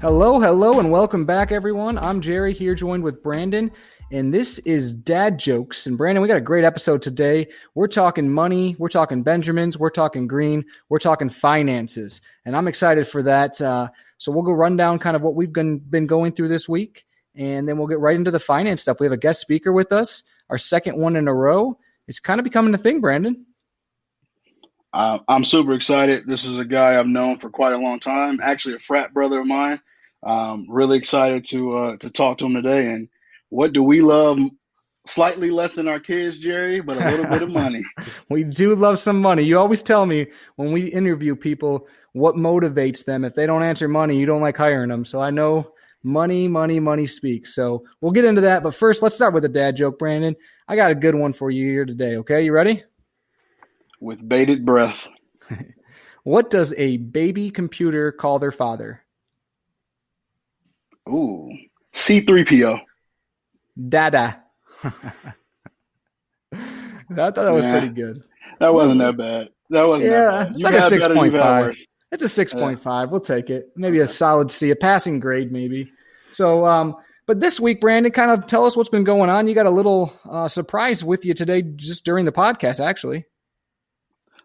Hello, and welcome back, everyone. I'm Jerry here, joined with Brandon, and this is Dad Jokes. And Brandon, we got a great episode today. We're talking money, we're talking Benjamins, we're talking green, we're talking finances, and I'm excited for that. So we'll go run down kind of what we've been going through this week, and then we'll get right into the finance stuff. We have a guest speaker with us, our second one in a row. It's kind of becoming a thing, Brandon. I'm super excited. This is a guy I've known for quite a long time, actually a frat brother of mine. Really excited to talk to him today. And what do we love slightly less than our kids, Jerry, but a little bit of money. We do love some money. You always tell me when we interview people what motivates them. If they don't answer money, you don't like hiring them. So I know money speaks. So we'll get into that. But first, let's start with a dad joke, Brandon. I got a good one for you here today. Okay, you ready? With bated breath. What does a baby computer call their father? Ooh, C3PO. Dada. I thought that was pretty good. That wasn't that bad. It's like a 6.5. It's a 6.5. We'll take it. Maybe a solid C, a passing grade maybe. So, but this week, Brandon, kind of tell us what's been going on. You got a little surprise with you today just during the podcast, actually.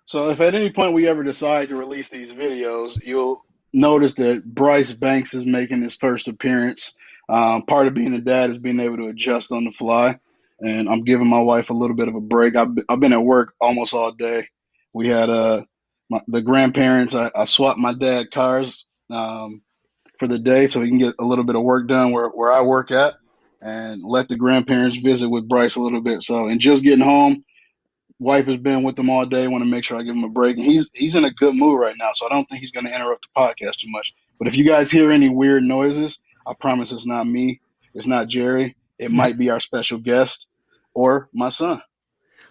So if at any point we ever decide to release these videos, you'll notice that Bryce Banks is making his first appearance. Part of being a dad is being able to adjust on the fly, and I'm giving my wife a little bit of a break. I've been at work almost all day. We had the grandparents. I swapped my dad cars for the day so he can get a little bit of work done where I work at, and let the grandparents visit with Bryce a little bit. So, and just getting home, wife has been with him all day. Want to make sure I give him a break. And he's in a good mood right now, so I don't think he's going to interrupt the podcast too much. But if you guys hear any weird noises, I promise it's not me. It's not Jerry. It might be our special guest or my son.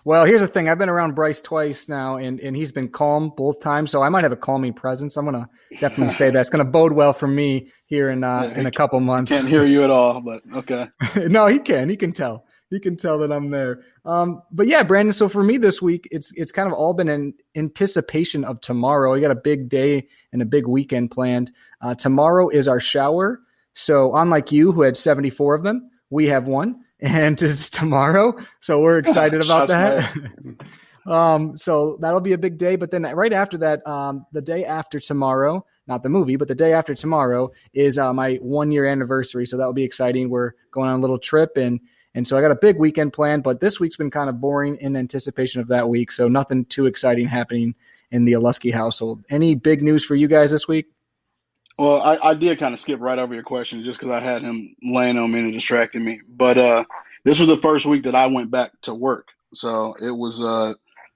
Well, here's the thing. I've been around Bryce twice now, and he's been calm both times, so I might have a calming presence. I'm going to definitely say that. It's going to bode well for me here in a couple months. Can't hear you at all, but okay. No, he can. He can tell. He can tell that I'm there. But yeah, Brandon, so for me this week, it's kind of all been in anticipation of tomorrow. We got a big day and a big weekend planned. Tomorrow is our shower. So unlike you, who had 74 of them, we have one, and it's tomorrow. So we're excited about that. So that'll be a big day. But then right after that, the day after tomorrow, not the movie, but the day after tomorrow is my 1 year anniversary. So that will be exciting. We're going on a little trip, and so I got a big weekend planned, but this week's been kind of boring in anticipation of that week. So nothing too exciting happening in the Alusky household. Any big news for you guys this week? Well, I did kind of skip right over your question just because I had him laying on me and distracting me. But this was the first week that I went back to work. So it was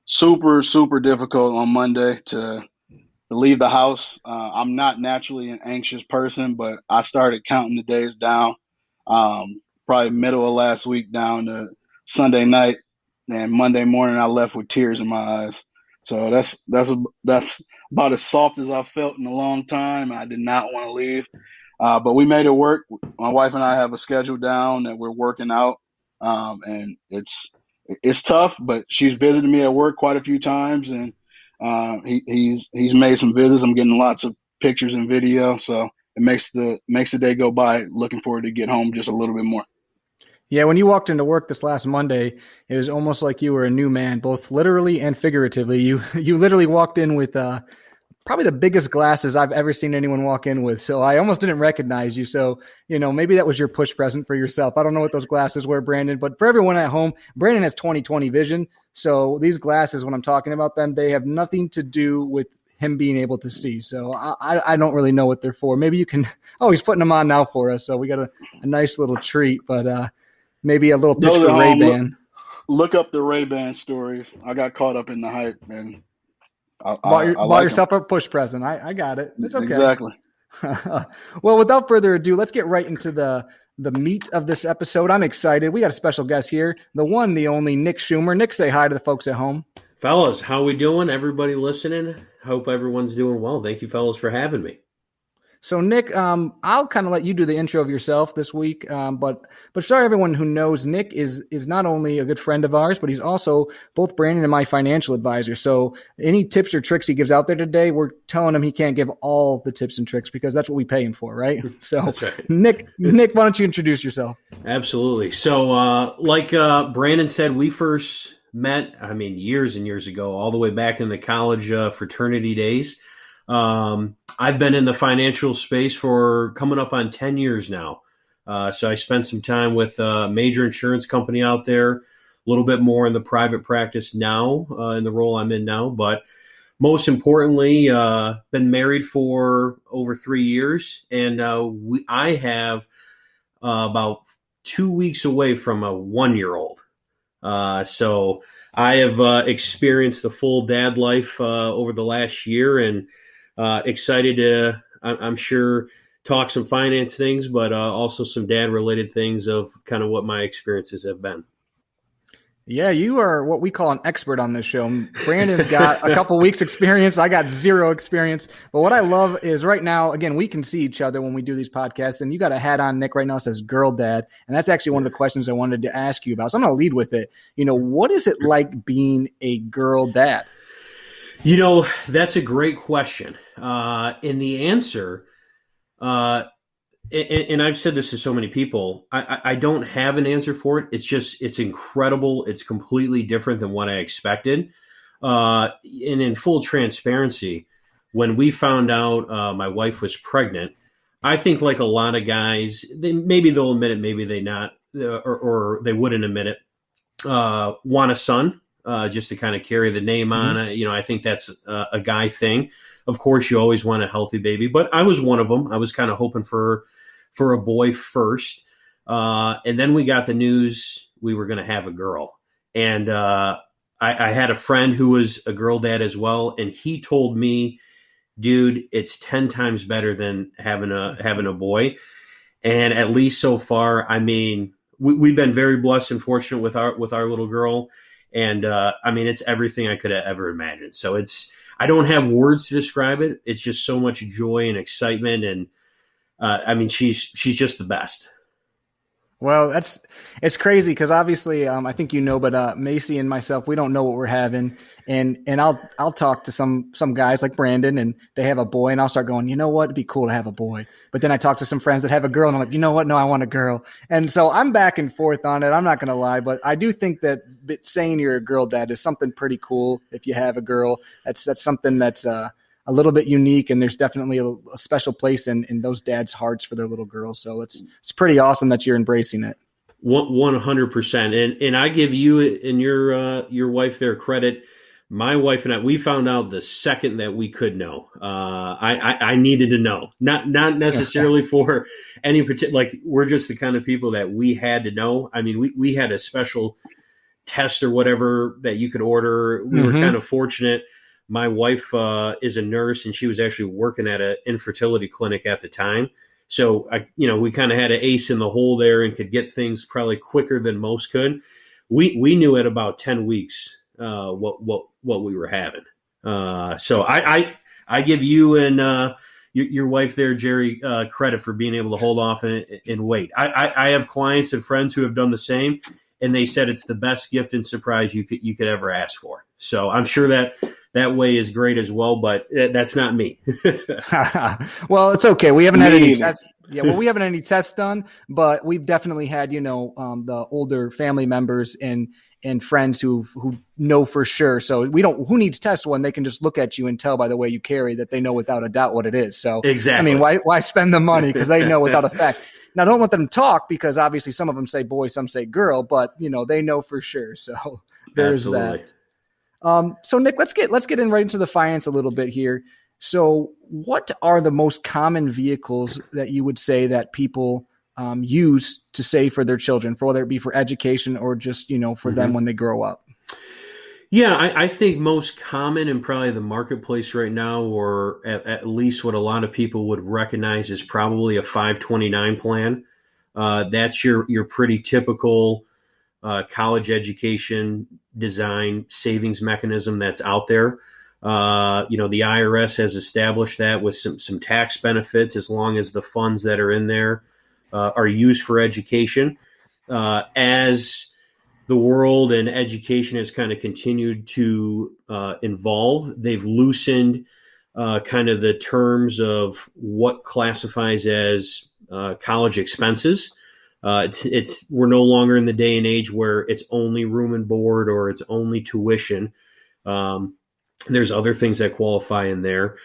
super, super difficult on Monday to leave the house. I'm not naturally an anxious person, but I started counting the days down. Probably middle of last week down to Sunday night, and Monday morning I left with tears in my eyes. So that's about as soft as I've felt in a long time. I did not want to leave, but we made it work. My wife and I have a schedule down that we're working out, and it's tough. But she's visited me at work quite a few times, and he's made some visits. I'm getting lots of pictures and video, so it makes the day go by. Looking forward to get home just a little bit more. Yeah, when you walked into work this last Monday, it was almost like you were a new man, both literally and figuratively. You literally walked in with probably the biggest glasses I've ever seen anyone walk in with. So I almost didn't recognize you. So, maybe that was your push present for yourself. I don't know what those glasses were, Brandon, but for everyone at home, Brandon has 20/20 vision. So these glasses, when I'm talking about them, they have nothing to do with him being able to see. So I don't really know what they're for. Maybe you can, he's putting them on now for us. So we got a nice little treat, but maybe a little pitch for Ray-Ban. Look up the Ray-Ban stories. I got caught up in the hype, man. Bought yourself a push present. I got it. It's okay. Exactly. Well, without further ado, let's get right into the meat of this episode. I'm excited. We got a special guest here, the one, the only Nick Schummer. Nick, say hi to the folks at home. Fellas, how we doing? Everybody listening? Hope everyone's doing well. Thank you, fellas, for having me. So Nick, I'll kind of let you do the intro of yourself this week, but for everyone who knows, Nick is not only a good friend of ours, but he's also both Brandon and my financial advisor. So any tips or tricks he gives out there today, we're telling him he can't give all the tips and tricks because that's what we pay him for, right? So That's right. Nick, why don't you introduce yourself? Absolutely. So, like Brandon said, we first met, years and years ago, all the way back in the college fraternity days. I've been in the financial space for coming up on 10 years now. So I spent some time with a major insurance company out there, a little bit more in the private practice now, in the role I'm in now. But most importantly, been married for over 3 years. And I have about 2 weeks away from a 1-year-old. So I have experienced the full dad life over the last year, and excited to, I'm sure, talk some finance things, but also some dad-related things of kind of what my experiences have been. Yeah, you are what we call an expert on this show. Brandon's got a couple weeks experience. I got 0 experience. But what I love is right now, again, we can see each other when we do these podcasts, and you got a hat on, Nick, right now that says girl dad. And that's actually one of the questions I wanted to ask you about. So I'm going to lead with it. What is it like being a girl dad? That's a great question. And the answer, and I've said this to so many people, I don't have an answer for it. It's incredible. It's completely different than what I expected. And in full transparency, when we found out my wife was pregnant, I think like a lot of guys, maybe they'll admit it, maybe they not, or they wouldn't admit it, want a son. Just to kind of carry the name on. I think that's a guy thing. Of course, you always want a healthy baby, but I was one of them. I was kind of hoping for a boy first. And then we got the news we were going to have a girl. And I had a friend who was a girl dad as well. And he told me, dude, it's 10 times better than having a boy. And at least so far, we've been very blessed and fortunate with our little girl. And it's everything I could have ever imagined. So I don't have words to describe it. It's just so much joy and excitement. And she's just the best. Well, it's crazy because obviously, I think but Macy and myself, we don't know what we're having, and I'll talk to some guys like Brandon, and they have a boy, and I'll start going, it'd be cool to have a boy. But then I talk to some friends that have a girl, and I'm like, no, I want a girl. And so I'm back and forth on it. I'm not going to lie, but I do think that saying you're a girl dad is something pretty cool. If you have a girl, that's something that's a little bit unique, and there's definitely a special place in those dads' hearts for their little girls. So it's pretty awesome that you're embracing it. 100%. And I give you and your wife there credit. My wife and I, we found out the second that we could know. I needed to know, not necessarily for any particular, like we're just the kind of people that we had to know. We had a special test or whatever that you could order. We were kind of fortunate. My wife is a nurse, and she was actually working at an infertility clinic at the time. So, we kind of had an ace in the hole there and could get things probably quicker than most could. We knew at about 10 weeks what we were having. So I give you and your wife there, Jerry, credit for being able to hold off and wait. I have clients and friends who have done the same, and they said it's the best gift and surprise you could ever ask for. So I'm sure that way is great as well, but that's not me. Well, it's okay. We haven't had any tests. Yeah, well, we haven't had any tests done, but we've definitely had, the older family members and friends who know for sure. So who needs tests when they can just look at you and tell by the way you carry that they know without a doubt what it is. So exactly. Why spend the money? Because they know without a fact. Now, don't let them talk because obviously some of them say boy, some say girl, but they know for sure. So there's Absolutely. that. So Nick, let's get in right into the finance a little bit here. So what are the most common vehicles that you would say that people use to save for their children, for whether it be for education or just, for them when they grow up? Yeah, I think most common and probably the marketplace right now, or at least what a lot of people would recognize, is probably a 529 plan. That's your pretty typical college education design savings mechanism that's out there. The IRS has established that with some tax benefits as long as the funds that are in there are used for education. As the world and education has kind of continued to evolve, they've loosened kind of the terms of what classifies as college expenses. We're no longer in the day and age where it's only room and board or it's only tuition. There's other things that qualify in there.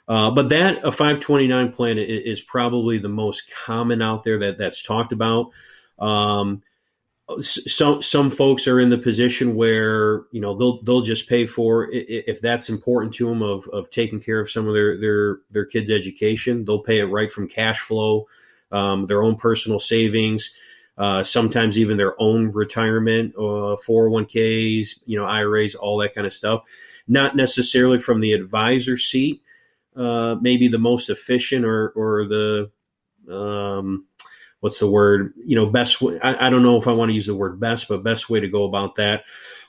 But a 529 plan is probably the most common out there that's talked about. Some folks are in the position where they'll just pay for if that's important to them of taking care of some of their kids' education. They'll pay it right from cash flow, their own personal savings, sometimes even their own retirement, 401ks, IRAs, all that kind of stuff. Not necessarily from the advisor seat, maybe the most efficient or the what's the word? Best way. I don't know if I want to use the word best, but best way to go about that.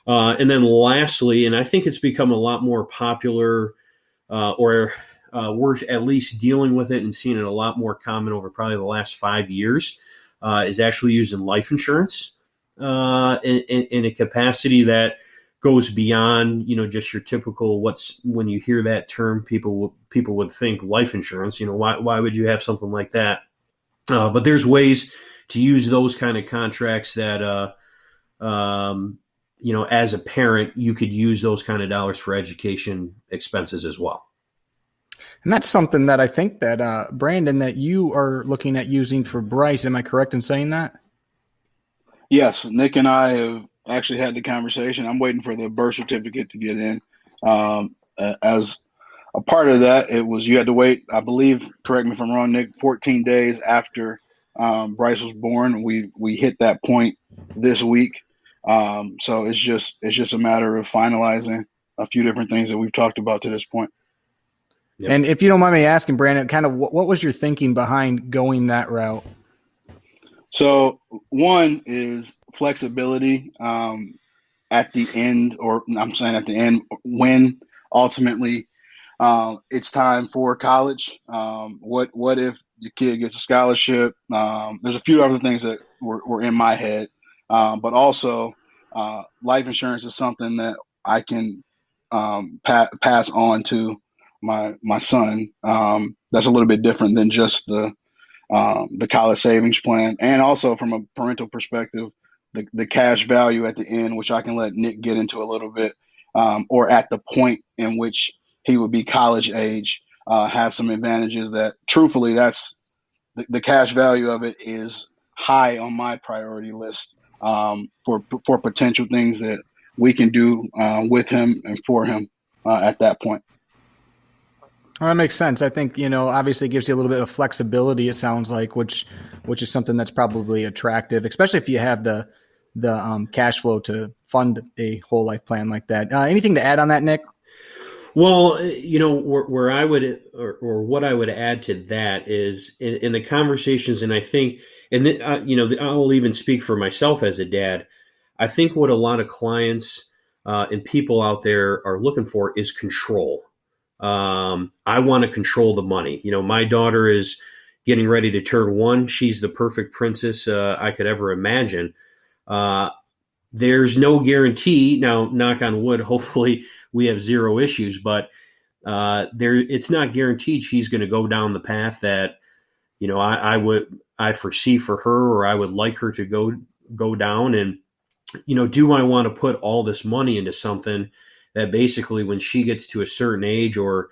And then lastly, and I think it's become a lot more popular, or we're at least dealing with it and seeing it a lot more common over probably the last 5 years, is actually using life insurance in a capacity that goes beyond, just your typical when you hear that term, people would think life insurance. Why would you have something like that? But there's ways to use those kind of contracts that, as a parent, you could use those kind of dollars for education expenses as well. And that's something that I think that, Brandon, that you are looking at using for Bryce. Am I correct in saying that? Yes, Nick and I have actually had the conversation. I'm waiting for the birth certificate to get in. As a part of that, you had to wait, I believe, correct me if I'm wrong, Nick, 14 days after Bryce was born. We hit that point this week. So it's just a matter of finalizing a few different things that we've talked about to this point. Yep. And if you don't mind me asking, Brandon, kind of what was your thinking behind going that route? So one is flexibility at the end, or I'm saying at the end, when ultimately it's time for college. What if your kid gets a scholarship? There's a few other things that were in my head, but also life insurance is something that I can pass on to my son. That's a little bit different than just the college savings plan, and also from a parental perspective, the cash value at the end, which I can let Nick get into a little bit, or at the point in which he would be college age, have some advantages that, truthfully, that's the cash value of it is high on my priority list for potential things that we can do with him and for him at that point. Well, that makes sense. I think, obviously it gives you a little bit of flexibility, it sounds like, which is something that's probably attractive, especially if you have the cash flow to fund a whole life plan like that. Anything to add on that, Nick? Well, where I would, or what I would add to that is in the conversations, and I think, and I'll even speak for myself as a dad. I think what a lot of clients and people out there are looking for is control. I want to control the money. My daughter is getting ready to turn 1. She's the perfect princess I could ever imagine. There's no guarantee. Now, knock on wood, hopefully we have zero issues, but it's not guaranteed she's going to go down the path that, I foresee for her, or I would like her to go down. And, do I want to put all this money into something that basically when she gets to a certain age, or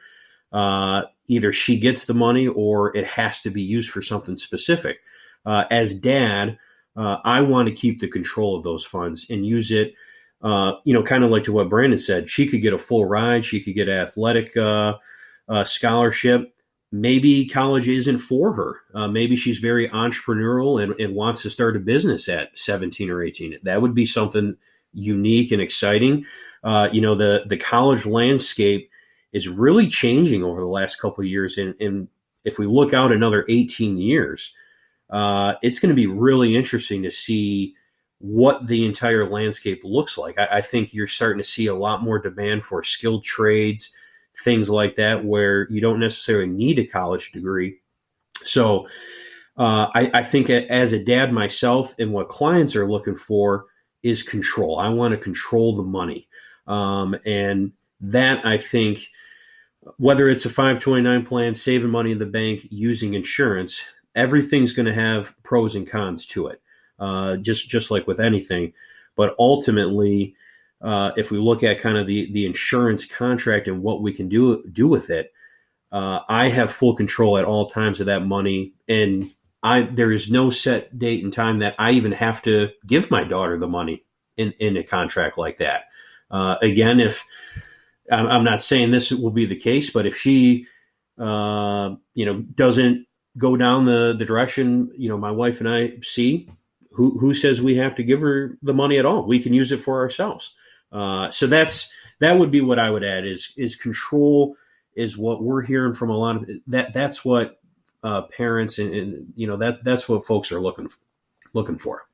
either she gets the money or it has to be used for something specific. As dad, I want to keep the control of those funds and use it, kind of like to what Brandon said. She could get a full ride. She could get an athletic scholarship. Maybe college isn't for her. Maybe she's very entrepreneurial and wants to start a business at 17 or 18. That would be something unique and exciting. The college landscape is really changing over the last couple of years. And if we look out another 18 years, it's going to be really interesting to see what the entire landscape looks like. I think you're starting to see a lot more demand for skilled trades, things like that where you don't necessarily need a college degree. So I think as a dad myself, and what clients are looking for is control. I want to control the money. And that, I think, whether it's a 529 plan, saving money in the bank, using insurance, everything's going to have pros and cons to it, just like with anything. But ultimately, if we look at kind of the insurance contract and what we can do with it, I have full control at all times of that money, and there is no set date and time that I even have to give my daughter the money in a contract like that. Again, if I'm not saying this will be the case, but if she, doesn't go down the direction, my wife and I see, who says we have to give her the money at all? We can use it for ourselves. So that would be what I would add is control is what we're hearing from a lot of that. That's what parents and that's what folks are looking for.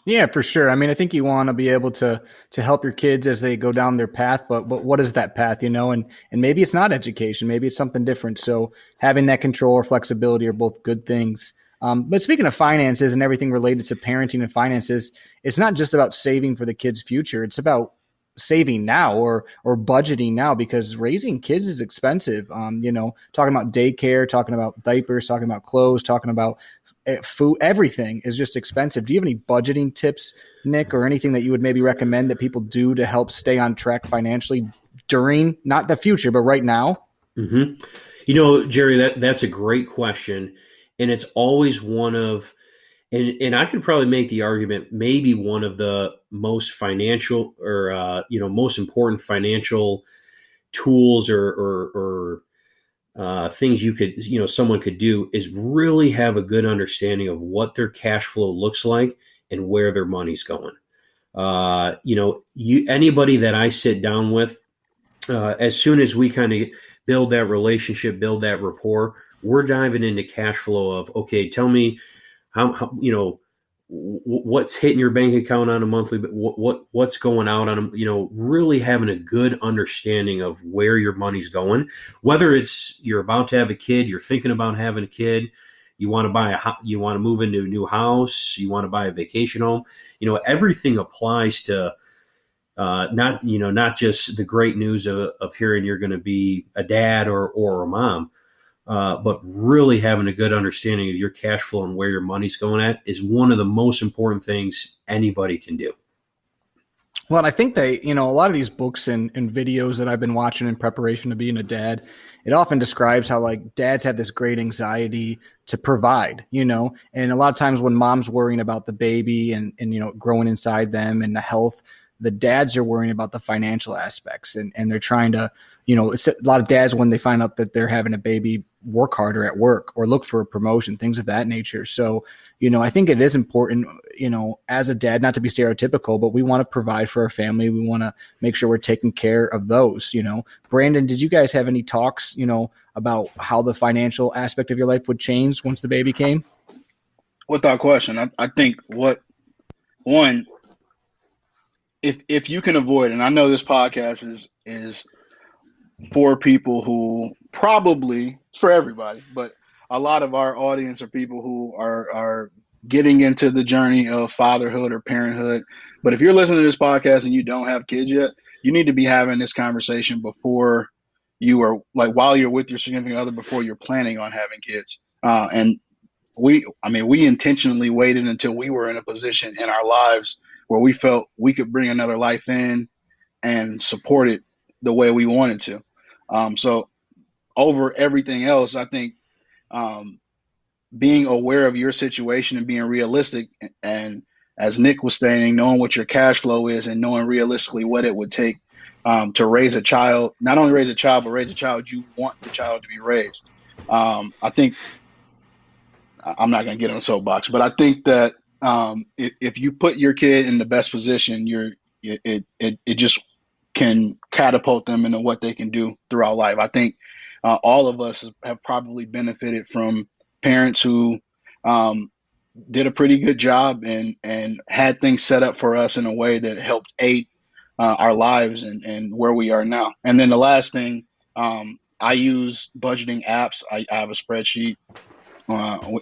Yeah, for sure. I mean, I think you want to be able to help your kids as they go down their path, but what is that path, and maybe it's not education, maybe it's something different. So having that control or flexibility are both good things. But speaking of finances and everything related to parenting and finances, it's not just about saving for the kids' future. It's about saving now or budgeting now, because raising kids is expensive. Talking about daycare, talking about diapers, talking about clothes, talking about food, everything is just expensive. Do you have any budgeting tips, Nick, or anything that you would maybe recommend that people do to help stay on track financially during not the future, but right now? Mm-hmm. Jerry, that's a great question. And it's always one of, and I could probably make the argument, maybe one of the most financial or, most important financial tools or things you could, someone could do is really have a good understanding of what their cash flow looks like and where their money's going. Anybody that I sit down with, as soon as we kind of build that relationship, build that rapport, we're diving into cash flow of, okay, tell me how what's hitting your bank account on a monthly, but what's going out on really having a good understanding of where your money's going, whether it's you're about to have a kid, you're thinking about having a kid, you want to move into a new house, you want to buy a vacation home, everything applies to, not just the great news of hearing you're going to be a dad or a mom, but really having a good understanding of your cash flow and where your money's going at is one of the most important things anybody can do. Well, I think a lot of these books and videos that I've been watching in preparation to being a dad, it often describes how like dads have this great anxiety to provide, and a lot of times when mom's worrying about the baby and growing inside them and the health, the dads are worrying about the financial aspects and they're trying to, it's a lot of dads when they find out that they're having a baby work harder at work or look for a promotion, things of that nature. So, I think it is important, as a dad, not to be stereotypical, but we want to provide for our family. We want to make sure we're taking care of those, Brandon, did you guys have any talks, about how the financial aspect of your life would change once the baby came? Without question. I think if you can avoid, and I know this podcast is for people who probably, it's for everybody, but a lot of our audience are people who are getting into the journey of fatherhood or parenthood. But if you're listening to this podcast and you don't have kids yet, you need to be having this conversation before you are, like, while you're with your significant other, before you're planning on having kids. And we intentionally waited until we were in a position in our lives where we felt we could bring another life in and support it the way we wanted to. So over everything else, I think being aware of your situation and being realistic, and as Nick was saying, knowing what your cash flow is and knowing realistically what it would take to raise a child, not only raise a child, but raise a child you want the child to be raised. I think, I'm not going to get on a soapbox, but I think that if you put your kid in the best position, it just can catapult them into what they can do throughout life. I think all of us have probably benefited from parents who did a pretty good job and had things set up for us in a way that helped aid our lives and where we are now. And then the last thing I use budgeting apps. I have a spreadsheet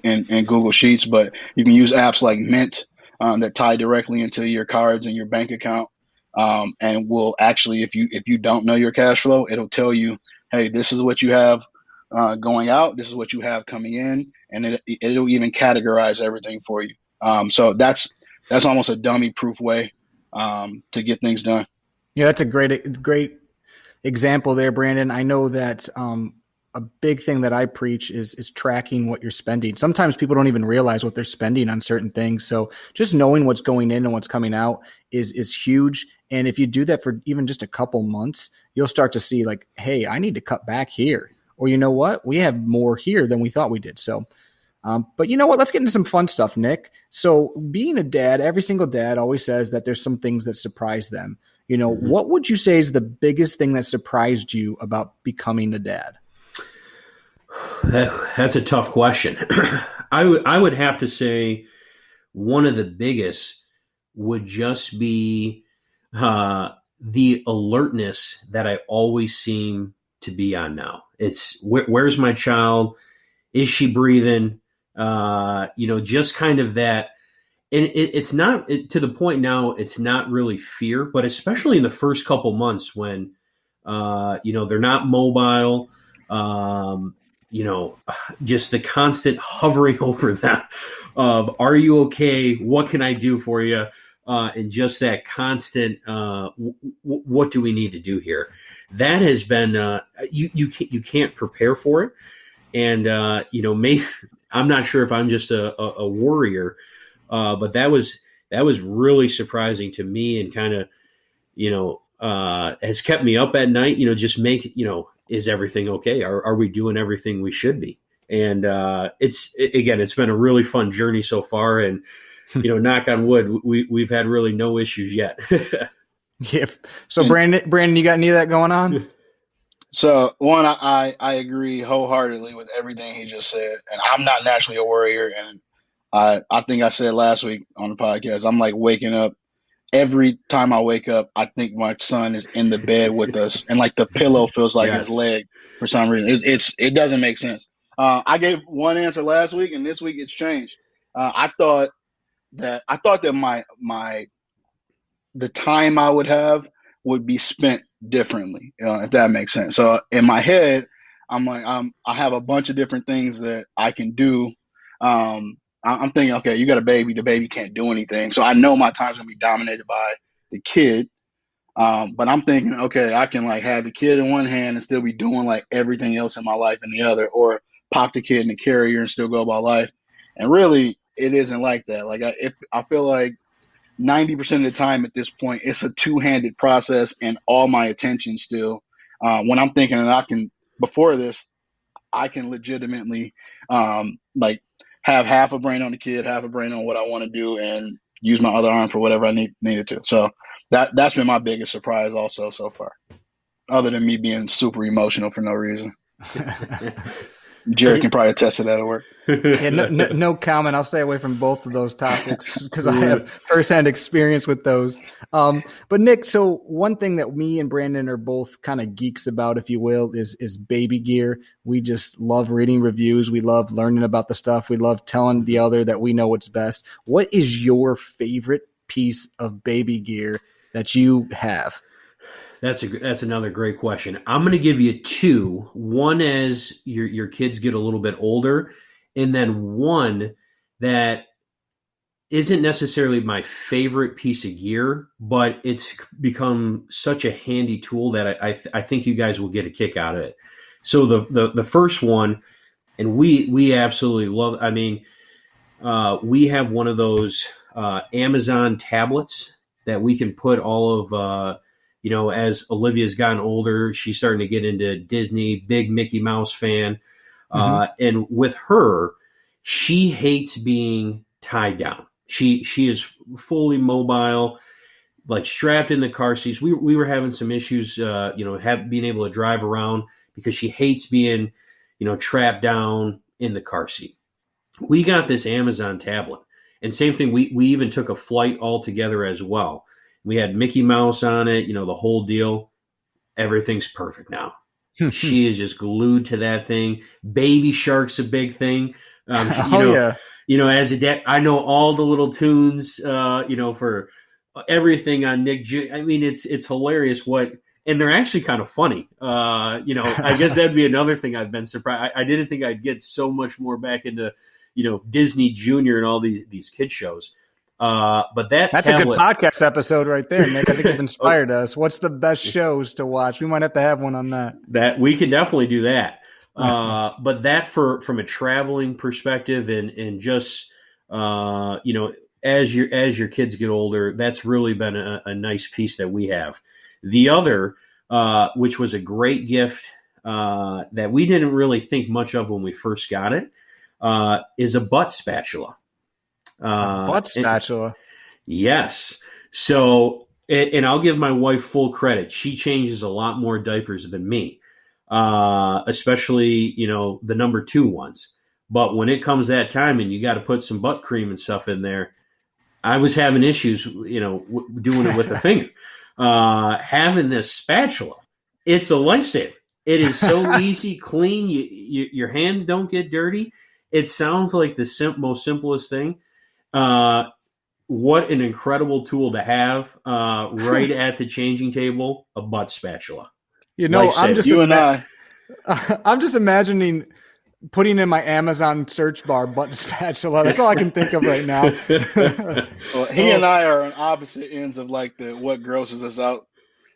in Google Sheets, but you can use apps like Mint that tie directly into your cards and your bank account, and will actually, if you don't know your cash flow, it'll tell you, hey, this is what you have going out, this is what you have coming in, and it'll even categorize everything for you. So that's almost a dummy proof way to get things done. Yeah, that's a great example there, Brandon. I know that a big thing that I preach is tracking what you're spending. Sometimes people don't even realize what they're spending on certain things. So just knowing what's going in and what's coming out is huge. And if you do that for even just a couple months, you'll start to see like, hey, I need to cut back here. Or you know what? We have more here than we thought we did. So, but you know what? Let's get into some fun stuff, Nick. So being a dad, every single dad always says that there's some things that surprise them. You know, what would you say is the biggest thing that surprised you about becoming a dad? That's a tough question. I would have to say one of the biggest would just be the alertness that I always seem to be on now. It's where's my child? Is she breathing? Just kind of that. And it's not to the point now, it's not really fear, but especially in the first couple months when, they're not mobile, just the constant hovering over them of, are you okay? What can I do for you? And just that constant, what do we need to do here? That has been, you can't prepare for it. And, maybe I'm not sure if I'm just a worrier, but that was really surprising to me and kind of, has kept me up at night, just is everything okay? Are we doing everything we should be? And it's been a really fun journey so far. And, knock on wood, we've had really no issues yet. Yeah. So Brandon, you got any of that going on? So one, I agree wholeheartedly with everything he just said. And I'm not naturally a worrier. And I think I said last week on the podcast, I'm like waking up. Every time I wake up, I think my son is in the bed with us, and like the pillow feels like his leg for some reason. It doesn't make sense. I gave one answer last week, and this week it's changed. I thought that the time I would have would be spent differently, if that makes sense. So in my head, I'm like, I have a bunch of different things that I can do. I'm thinking, okay, you got a baby. The baby can't do anything. So I know my time's going to be dominated by the kid. But I'm thinking, okay, I can like have the kid in one hand and still be doing like everything else in my life in the other, or pop the kid in the carrier and still go about life. And really, it isn't like that. Like I feel like 90% of the time at this point, it's a two-handed process, and all my attention still. When I'm thinking that before this, I can legitimately have half a brain on the kid, half a brain on what I want to do, and use my other arm for whatever I needed to. So that's been my biggest surprise also so far, other than me being super emotional for no reason. Jared can probably attest to that at work. Yeah, no comment. I'll stay away from both of those topics because I have firsthand experience with those. But Nick, so one thing that me and Brandon are both kind of geeks about, if you will, is baby gear. We just love reading reviews. We love learning about the stuff. We love telling the other that we know what's best. What is your favorite piece of baby gear that you have? That's another great question. I'm going to give you two. One as your kids get a little bit older, and then one that isn't necessarily my favorite piece of gear, but it's become such a handy tool that I think you guys will get a kick out of it. So the first one, and we absolutely love. I mean, we have one of those Amazon tablets that we can put all of. As Olivia's gotten older, she's starting to get into Disney, big Mickey Mouse fan. And with her, she hates being tied down. She is fully mobile, like strapped in the car seats. We were having some issues, being able to drive around because she hates being, trapped down in the car seat. We got this Amazon tablet, and same thing. We even took a flight all together as well. We had Mickey Mouse on it, the whole deal. Everything's perfect now. She is just glued to that thing. Baby Shark's a big thing. Yeah. As a dad, I know all the little tunes, for everything on Nick. I mean, it's hilarious and they're actually kind of funny. I guess that'd be another thing I've been surprised. I didn't think I'd get so much more back into, Disney Junior and all these kid shows. But that's a good podcast episode right there, Nick. I think you've inspired us. What's the best shows to watch? We might have to have one on that. That we can definitely do that. But that from a traveling perspective and just as your kids get older, that's really been a nice piece that we have. The other, which was a great gift that we didn't really think much of when we first got it, is a butt spatula. Butt spatula. Yes. So, and I'll give my wife full credit. She changes a lot more diapers than me, especially, the number 2 ones. But when it comes that time and you got to put some butt cream and stuff in there, I was having issues, doing it with the finger. Having this spatula, it's a lifesaver. It is so easy, clean. Your hands don't get dirty. It sounds like the most simplest thing. What an incredible tool to have right at the changing table, a butt spatula. I'm just imagining putting in my Amazon search bar butt spatula. That's all I can think of right now. Well, he and I are on opposite ends of like the what grosses us out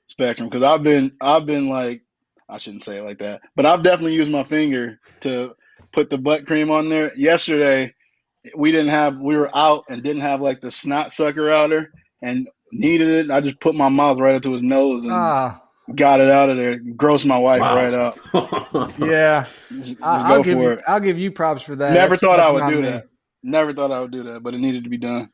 spectrum, because I've been like, I shouldn't say it like that, but I've definitely used my finger to put the butt cream on there. Yesterday, we were out and didn't have like the snot sucker outer and needed it. I just put my mouth right up to his nose and got it out of there. Grossed my wife right up. Yeah. I'll give you props for that. Never thought I would do that, but it needed to be done.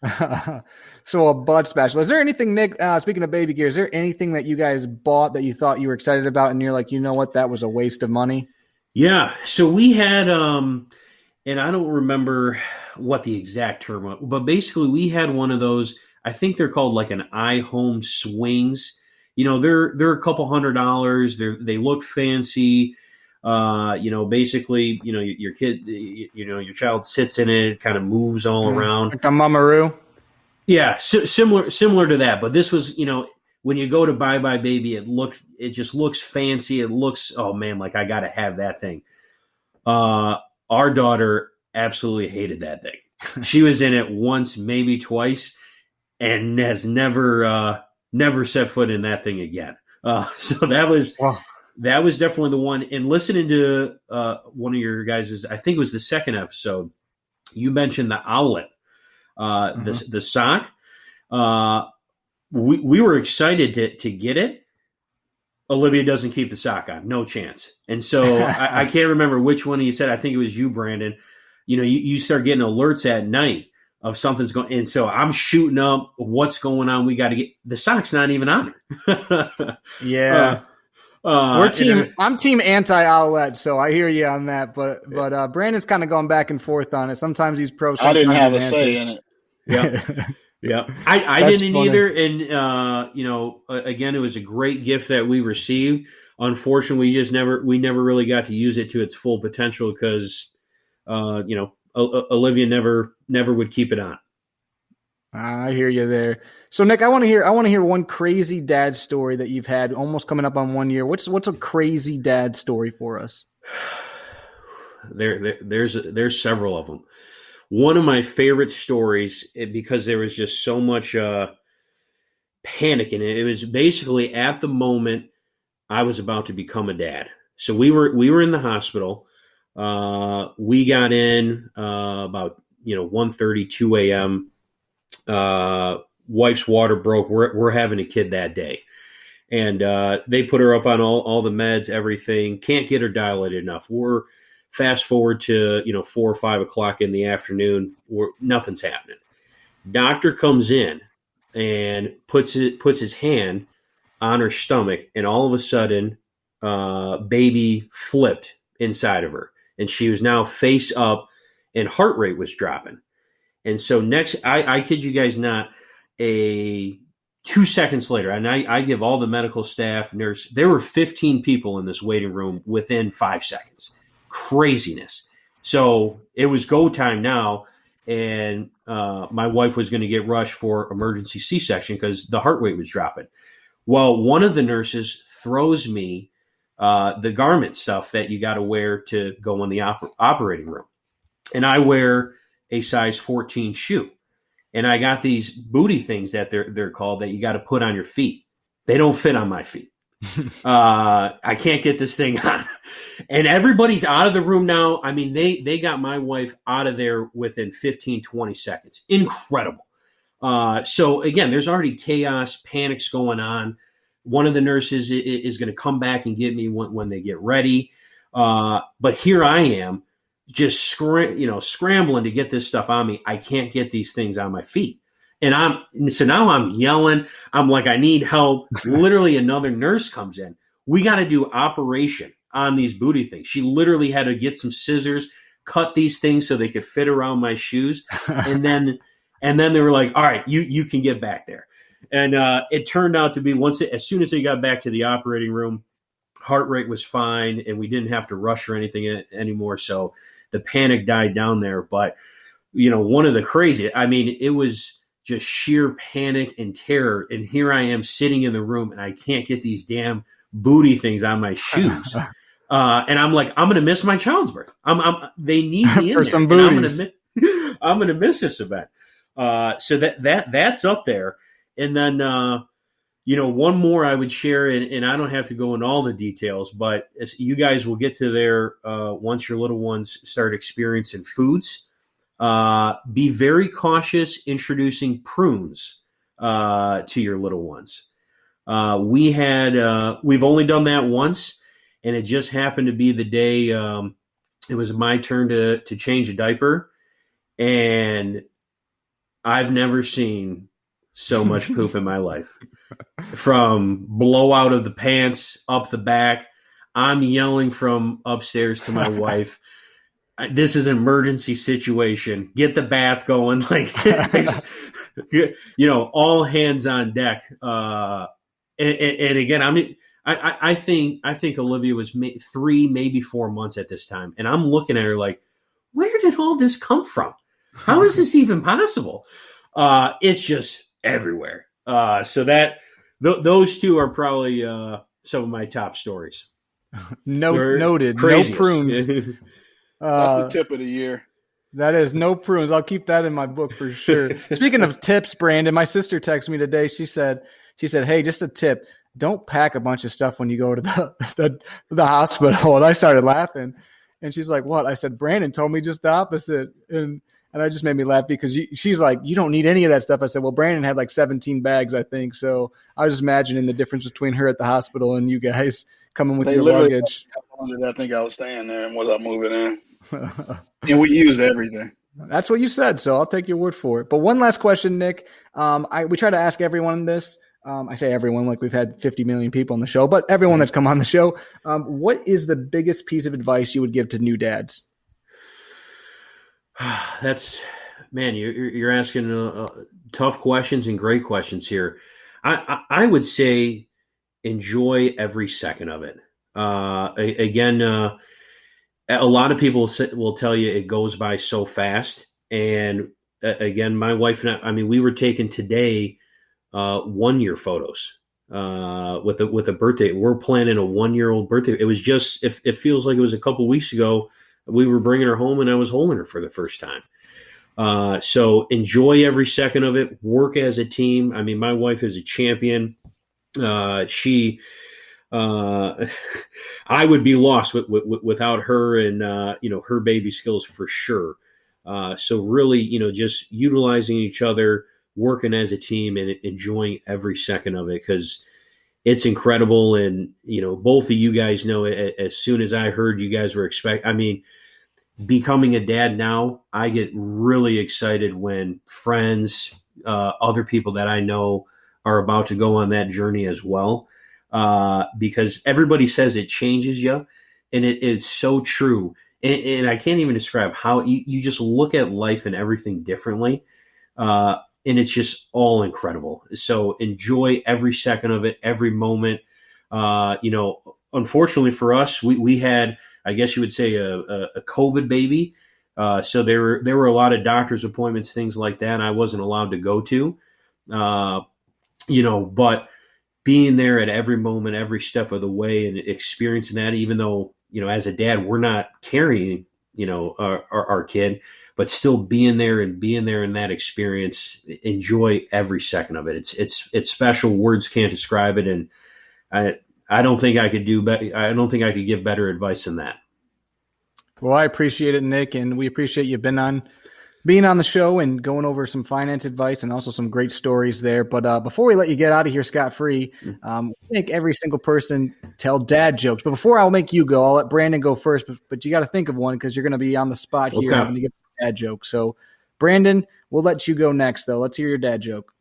So a butt spatula. Is there anything, Nick, speaking of baby gear, is there anything that you guys bought that you thought you were excited about and you're like, you know what, that was a waste of money? Yeah. So we had, and I don't remember what the exact term was, but basically we had one of those, I think they're called like an iHome swings. They're a couple $100. They look fancy. Basically, your kid, your child sits in it, kind of moves all around. Like a Mamaroo? Yeah, similar to that. But this was, when you go to Bye Bye Baby, it just looks fancy. It looks, oh man, like I got to have that thing. Our daughter absolutely hated that thing. She was in it once, maybe twice, and has never set foot in that thing again. So that was definitely the one. And listening to one of your guys', I think it was the second episode, you mentioned the owlet, the sock. We were excited to get it. Olivia doesn't keep the sock on, no chance. And so I can't remember which one you said. I think it was you, Brandon. You start getting alerts at night of something's going, and so I'm shooting up what's going on. We got to get the sock's not even on her. Yeah. I'm team anti-outlet, so I hear you on that. But Brandon's kind of going back and forth on it. Sometimes he's pro. I didn't have a say in it. Yeah, yeah. I didn't funny. Either. And again, it was a great gift that we received. Unfortunately, we never really got to use it to its full potential because, Olivia never would keep it on. I hear you there. So Nick, I want to hear one crazy dad story that you've had, almost coming up on 1 year. What's a crazy dad story for us? There's several of them. One of my favorite stories, because there was just so much panic in it. It was basically at the moment I was about to become a dad. So we were in the hospital. We got in about 1:30, 2 a.m. Wife's water broke. We're having a kid that day, and they put her up on all the meds, everything. Can't get her dilated enough. We're fast forward to 4 or 5 o'clock in the afternoon. Nothing's happening. Doctor comes in and puts his hand on her stomach, and all of a sudden, baby flipped inside of her. And she was now face up and heart rate was dropping. And so next, I kid you guys not, a 2 seconds later, and I give all the medical staff, nurse, there were 15 people in this waiting room within 5 seconds. Craziness. So it was go time now, and my wife was going to get rushed for emergency C-section because the heart rate was dropping. Well, one of the nurses throws me the garment stuff that you got to wear to go in the operating room. And I wear a size 14 shoe. And I got these booty things that they're called that you got to put on your feet. They don't fit on my feet. I can't get this thing on. And everybody's out of the room now. I mean, they got my wife out of there within 15, 20 seconds. Incredible. So again, there's already chaos, panics going on. One of the nurses is going to come back and get me when they get ready. But here I am just scrambling to get this stuff on me. I can't get these things on my feet. So now I'm yelling. I'm like, I need help. Literally another nurse comes in. We got to do operation on these booty things. She literally had to get some scissors, cut these things so they could fit around my shoes. And then they were like, all right, you can get back there. And it turned out to be as soon as they got back to the operating room, heart rate was fine and we didn't have to rush or anything anymore. So the panic died down there. But, one of the crazy, I mean, it was just sheer panic and terror. And here I am sitting in the room and I can't get these damn booty things on my shoes. And I'm like, I'm going to miss my child's birth. They need me in for there. some booties. I'm going to miss this event. So that's up there. And then, one more I would share, and I don't have to go into all the details, but you guys will get to there once your little ones start experiencing foods. Be very cautious introducing prunes to your little ones. We've only done that once, and it just happened to be the day it was my turn to change a diaper, and I've never seen so much poop in my life. From blowout of the pants up the back, I'm yelling from upstairs to my wife, this is an emergency situation. Get the bath going. Like, all hands on deck. And again, I think Olivia was 3, maybe 4 months at this time. And I'm looking at her like, where did all this come from? How is this even possible? It's just everywhere. So those two are probably some of my top stories. Noted. Craziest. No prunes. That's the tip of the year. That is no prunes. I'll keep that in my book for sure. Speaking of tips, Brandon, my sister texted me today. She said, hey, just a tip. Don't pack a bunch of stuff when you go to the hospital. And I started laughing. And she's like, what? I said, Brandon told me just the opposite. And I just made me laugh because she's like, you don't need any of that stuff. I said, well, Brandon had like 17 bags, I think. So I was just imagining the difference between her at the hospital and you guys coming with your luggage. How long did I think I was staying there and was I moving in? And we used everything. That's what you said, so I'll take your word for it. But one last question, Nick. We try to ask everyone this. I say everyone like we've had 50 million people on the show, but everyone that's come on the show. What is the biggest piece of advice you would give to new dads? You're asking tough questions and great questions here. I would say enjoy every second of it. Again, a lot of people will tell you it goes by so fast. And again, my wife and I mean, we were taking today 1 year photos with a birthday. We're planning a 1-year-old birthday. It was just, it feels like it was a couple weeks ago. We were bringing her home and I was holding her for the first time. So enjoy every second of it. Work as a team. I mean, my wife is a champion. I would be lost without her and, her baby skills for sure. So really, just utilizing each other, working as a team and enjoying every second of it because it's incredible. And, both of you guys know as soon as I heard you guys were becoming a dad now, I get really excited when friends, other people that I know are about to go on that journey as well. Because everybody says it changes you, and it's so true. And I can't even describe how you just look at life and everything differently. and it's just all incredible. So enjoy every second of it, every moment. Unfortunately for us, we had, I guess you would say, a COVID baby. So there were a lot of doctor's appointments, things like that, I wasn't allowed to go to. But being there at every moment, every step of the way, and experiencing that, even though, as a dad, we're not carrying, our kid, but still being there in that experience, enjoy every second of it. It's special. Words can't describe it. And I don't think I could I don't think I could give better advice than that. Well, I appreciate it, Nick, and we appreciate you being on the show and going over some finance advice and also some great stories there. But before we let you get out of here scot-free, make every single person tell dad jokes. But before I'll make you go, I'll let Brandon go first. But you got to think of one because you're going to be on the spot here having to give some dad jokes. So, Brandon, we'll let you go next, though. Let's hear your dad joke.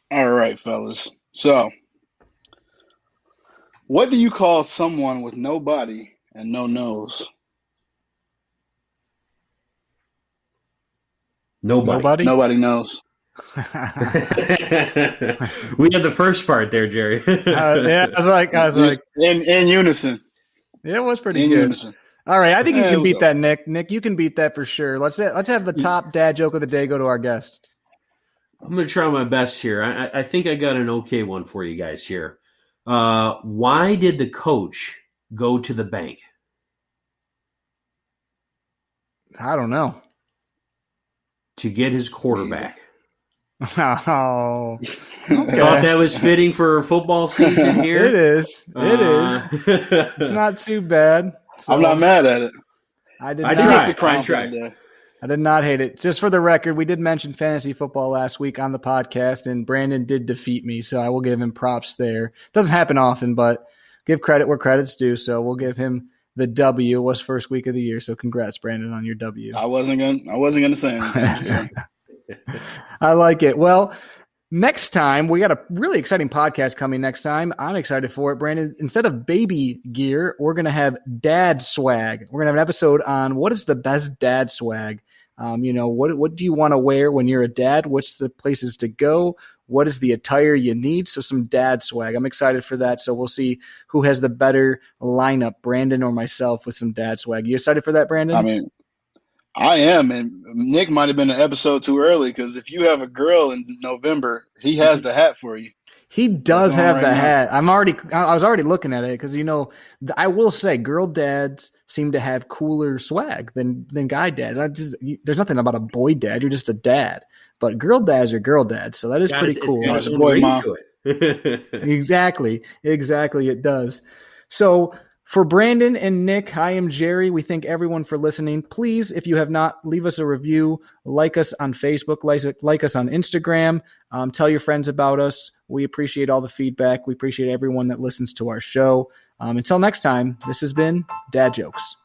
All right, fellas. So, what do you call someone with no body and no nose? Nobody. Nobody knows. We had the first part there, Jerry. I was like, in unison. Yeah, it was pretty in good. Unison. All right, I think you can beat that, Nick. Nick, you can beat that for sure. Let's have the top dad joke of the day go to our guest. I'm going to try my best here. I think I got an okay one for you guys here. Why did the coach go to the bank? I don't know. To get his quarterback. Oh, okay. Thought that was fitting for football season here. It is. It's not too bad. So I'm not mad at it. I did not hate it. Just for the record, we did mention fantasy football last week on the podcast, and Brandon did defeat me, so I will give him props there. Doesn't happen often, but give credit where credit's due, so we'll give him the W. It was first week of the year, so congrats, Brandon, on your W. I wasn't gonna say anything. I like it. Well, next time, we got a really exciting podcast coming next time. I'm excited for it, Brandon. Instead of baby gear, we're going to have dad swag. We're going to have an episode on what is the best dad swag. What do you want to wear when you're a dad? What's the places to go? What is the attire you need? So some dad swag. I'm excited for that. So we'll see who has the better lineup, Brandon or myself, with some dad swag. You excited for that, Brandon? I mean, I am, and Nick might have been an episode too early because if you have a girl in November, he has the hat for you. He does have the hat. I was already looking at it because I will say, girl dads seem to have cooler swag than guy dads. There's nothing about a boy dad. You're just a dad. But girl dads are girl dads, so that is pretty cool. It's a boy mom. Exactly. It does. So for Brandon and Nick, I am Jerry. We thank everyone for listening. Please, if you have not, leave us a review. Like us on Facebook. Like us on Instagram. Tell your friends about us. We appreciate all the feedback. We appreciate everyone that listens to our show. Until next time, this has been Dad Jokes.